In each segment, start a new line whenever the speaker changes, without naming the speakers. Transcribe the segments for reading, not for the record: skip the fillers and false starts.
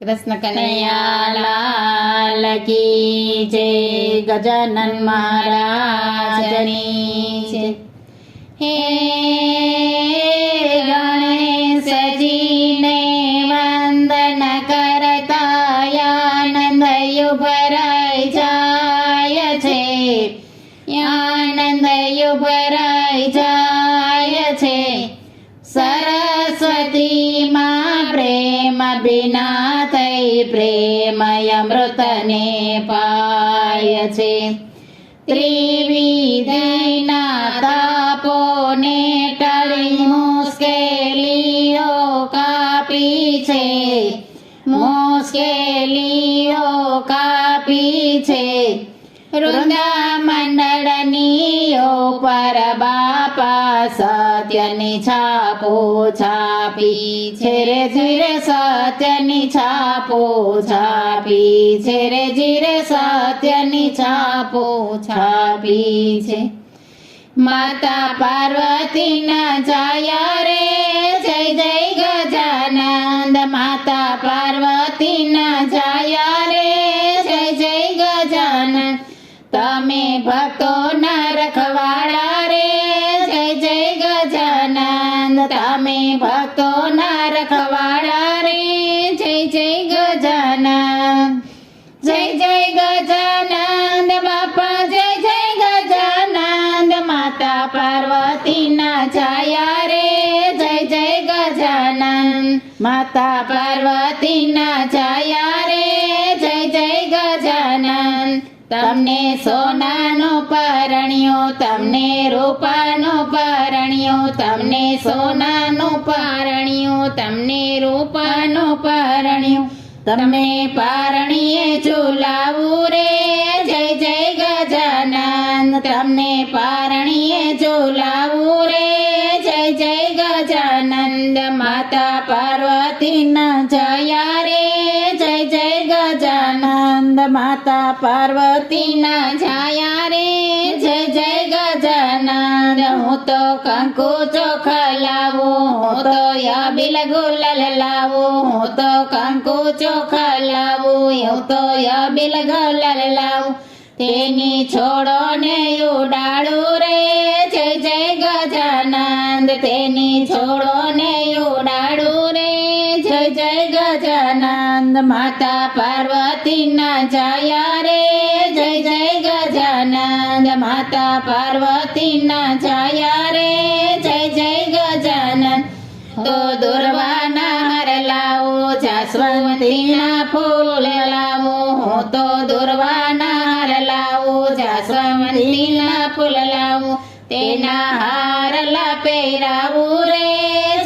કૃષ્ણ કનૈયા લાલ કી જય, ગજાનન મહારાજની જય. હે ગણેશજીને વંદન કરતા આનંદ ભરાઈ જાય છે, આનંદ ભરાઈ જાય છે. સરસ્વતી માં પ્રેમ બિના થઈ પ્રેમ અમૃતને પાય છે. ત્રિવિધના તાપોને ટળી મુશ્કેલીઓ કાપી છે, મુશ્કેલીઓ કાપી છે. વૃંદા મંડળની ઉપર બાપા સત્યની છાપો છાપી છે રે ધીરે, સત્યની છાપો છાપી છે રે ધીરે, સત્યની છાપો છાપી છે. માતા પાર્વતીના જાયા રે જય જય ગજાનંદ, માતા પાર્વતીના જાયા રે જય જય ગજાનંદ. તમે ભક્તોના રખવાડા રે જય જય ગજાનંદ, તમે ભક્તોના રખવાડા રે જય જય ગજાનંદ. જય જય ગજાનંદ બાપા જય જય ગજાનંદ, માતા પાર્વતીના જાયા રે જય જય ગજાનંદ, માતા પાર્વતીના જાયા રે જય જય ગજાનંદ. તમને સોનાનો પરણ્યો, તમને રૂપાનો પરણ્યો, તમને સોનાનો પરણ્યો, તમને રૂપાનો પરણ્યો. તમને પારણીએ ઝુલાવું રે જય જય ગજાનંદ, તમને પારણીએ ઝુલાવું રે જય જય ગજાનંદ. માતા પાર્વતીના જાયા રે જય જય ગજાનંદ, માતા પાર્વતીના જાયા રે જય જય ગજાનંદ. હું તો કંકુ ચોખા લાવું, હું તો અબીલ ગુલાલ લાવું, હું તો કંકુ ચોખા લાવું, હું તો અબીલ ગુલાલ લાવું. તેની છોડો ને ઉડાડું રે જય જય ગજાનંદ, તેની છોડો ને ઉડાડું રે જય જય ગજાનંદ. માતા પાર્વતીના જાયા રે જય જય ગજાનંદ, માતા પાર્વતીના જાયા રે જય જય ગજાનંદ. તો દુર્વાના હાર લાવો, જાસ્વંતીના ફૂલ લાવો, હું તો દુર્વાના હાર લાવો, જાસ્વંતીના ફૂલ લાવો. તેના હાર પહેરાવું રે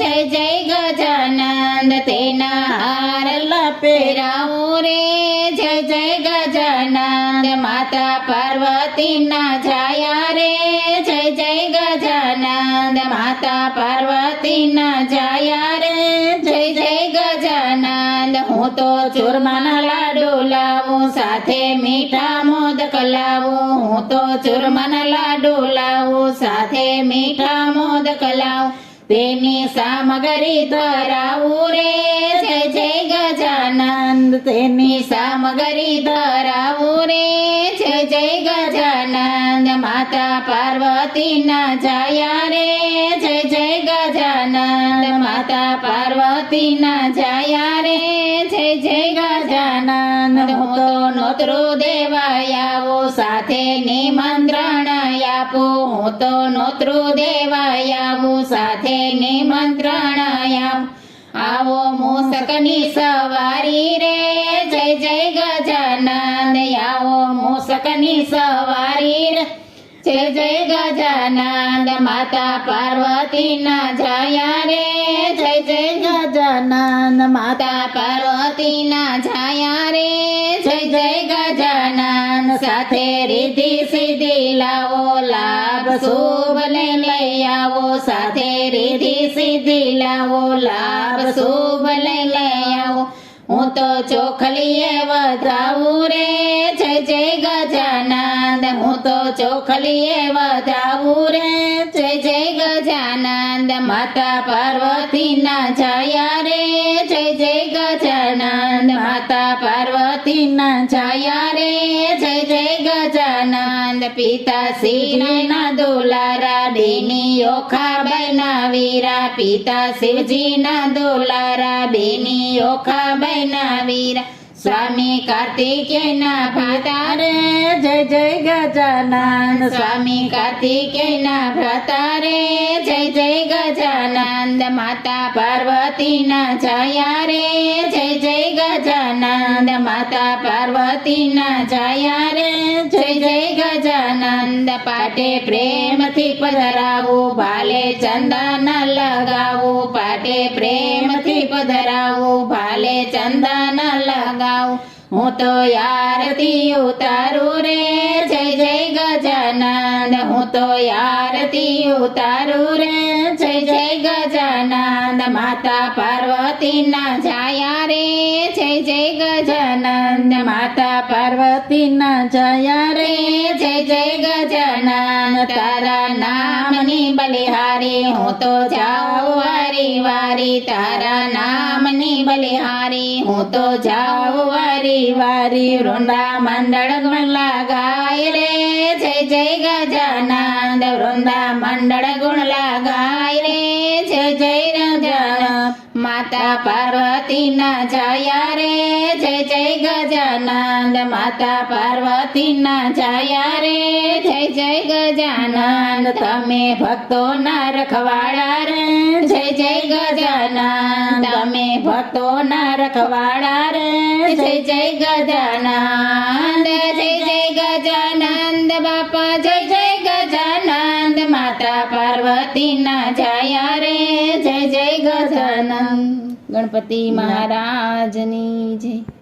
જય જય ગજાનંદ, તેના હાર પહેરાવું રે જય જય ગજાનંદ. માતા પાર્વતીના જાયા રે જય જય ગજાનંદ, માતા પાર્વતીના જાયા રે જય જય ગજાનંદ. હું તો ચૂરમાના લાડુ લાવું, સાથે મીઠા મોદક લાવું, હું તો ચૂરમાના લાડુ લાવું, સાથે મીઠા મોદક લાવું. તેની સામગ્રી ધરાવું રે જય જય ગજાનંદ, તેની સામગ્રી ધરાવું રે જય જય ગજાનંદ. માતા પાર્વતીના જાયા રે જય જય ગજાનંદ, માતા પાર્વતીના જાયા રે જય જય ગજાનંદ. હું તો નોતરું દેવાય આવું, સાથે નિમંત્રણ આપું, હું તો નોતરું દેવાય આવું, સાથે નિમંત્રણ આપું. આવો મૂષકની સવારી રે જય જય ગજાનંદ, આવો મૂષકની સવારી રે જય જય ગજાનંદ. માતા પાર્વતીના જાયા રે જય જય ગજાનંદ, માતા પાર્વતીના જાયા રે જય જય ગજાનંદ. સાથે રીધિ સિદ્ધિ લાવો, લાભ શુભ ને લઈ આવો, સાથે રીધિ સિદ્ધિ લાવો, લાભ શુભ ને લઈ આવો. હું તો ચોખલીએ વધાવું રે જય જય ગજાનંદ, હું તો ચોખલીએ વધાવું રે જય જય ગજાનંદ. માતા પાર્વતીના જાયા રે જય જય ગજાનંદ. માતા પાર્વતીના છાયા રે જય જય ગજાનંદ પિતા શિવજીના દુલારા બેની ઓખાબાઈના વીરા પિતા શિવજીના દુલારા બેની ઓખાબાઈના વીરા સ્વામી કાર્તિકેયના ભ્રાતા રે જય જય ગજાનંદ સ્વામી કાર્તિકેયના ભ્રાતા રે જય જય ગજાનંદ માતા પાર્વતીના છાયા રે જય જય ગજાનંદ માતા પાર્વતીના છાયા રે જય જય ગજાનંદ પાટે પ્રેમથી પધરાવું ભાલે ચંદન લગાવું પાટે પ્રેમથી પધરાવું ભાલે ચંદન લગાવું હું તો આરતી ઉતારું રે જય જય ગજાનંદ હું તો આરતી ઉતારું રે જય જય ગજાનંદ માતા પાર્વતીના છાયા રે જય જય ગજાનંદ માતા પાર્વતીના છાયા રે જય જય ગજાનંદ તારા નામની બલિહારી હું તો જાઉં વારી વારી તારા નામની બલિહારી હું તો જાઉં વારી વારી વૃંદા મંડળ ગુણ લગાય રે જય જય ગજાનંદ વૃંદા મંડળ ગુણ લગાય રે જય જય ગજાનંદ માતા પાર્વતીના છાયા રે જય જય ગજાનંદ માતા પાર્વતીના છાયા રે જય જય ગજાનંદ તમે ભક્તોના રખવાડા રે જય જય ગજાનંદ તમે ભક્તોના રખવાડા રે જય જય ગજાનંદ જય જય ગજાનંદ બાપા જય જય ગજાનંદ માતા પાર્વતીના છાયા રે જય જય ગજાનંદ ગણપતિ મહારાજની જય